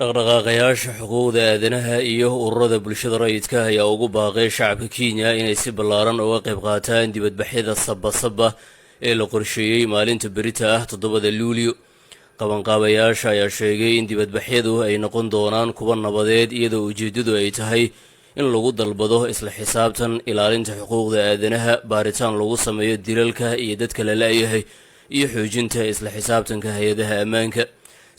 dhaqdhaqaaqayaasha xuquuqda aadanaha iyo ururada bulshada rayidka ayaa ugu baaqay shacabka Kenya inay si ballaaran uga qayb qaataan dibadbaxyada sabasaba ee la qorsheeyay maalinta berita ah 7 Luulyo. qabanqaabayaasha ayaa sheegay in dibadbaxyadu ay noqon doonaan kuwa nabadeed iyadoo ujeedadu ay tahay in lagu dalbado isla xisaabtan, ilaalinta xuquuqda aadanaha, baaritaan lagu sameeyo dilalka iyo dadka la laayahay, iyo xoojinta isla xisaabtanka hay'adaha ammaanka.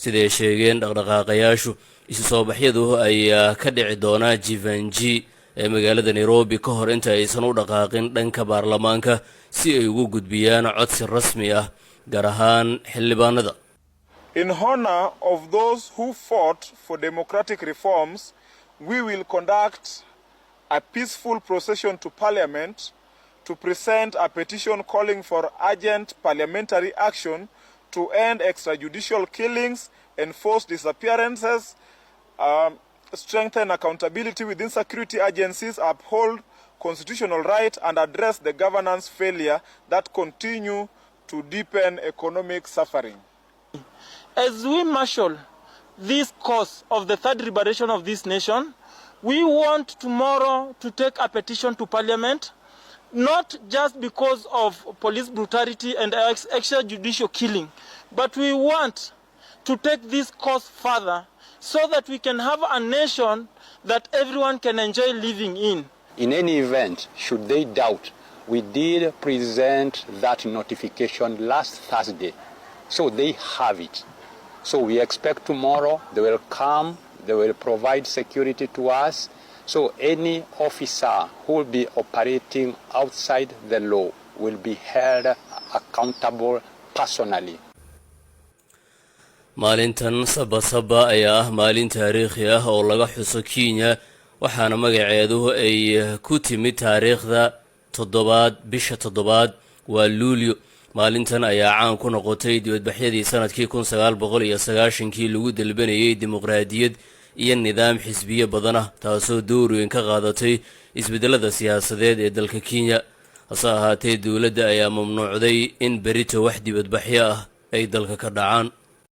siday sheegeen dhaqdhaqaaqayaashu isu soo baxyadu ayaa ka dhici doona Jivanji ee magaalada Nairobi ka hor inta aysan u dhaqaaqin dhanka baarlamaanka si ay ugu gudbiyaan codsi rasmi ah gaar ahaan xildhibaanada. In honor of those who fought for democratic reforms, we will conduct a peaceful procession to Parliament to present a petition calling for urgent parliamentary action to end extrajudicial killings, enforce disappearances, strengthen accountability within security agencies, uphold constitutional rights, and address the governance failure that continue to deepen economic suffering. As we marshal this cause of the third liberation of this nation, we want tomorrow to take a petition to Parliament, not just because of police brutality and extrajudicial killing, but we want to take this cause further so that we can have a nation that everyone can enjoy living in. In any event, should they doubt, we did present that notification last Thursday, so they have it. So we expect tomorrow they will come, they will provide security to us. So any officer who will be operating outside the law will be held accountable personally. maalintan sabasaba ayaa ah maalin taariikhi ah oo laga xuso Kenya, waxaana magaceedu ay ku timid taariikhda 7 bisha 7 waa Luulyo. maalintan ayaa caan ku noqotay dibadbaxyadii sanadkii 1990kii lagu dalbanayay dimuqraadiyad iyo nidaam xisbiye badan ah, taasoo door weyn ka qaadatay isbedelada siyaasadeed ee dalka Kenya. hase ahaatee dawladda ayaa mamnuucday in berito wax dibadbaxyo ah ay dalka ka dhacaan.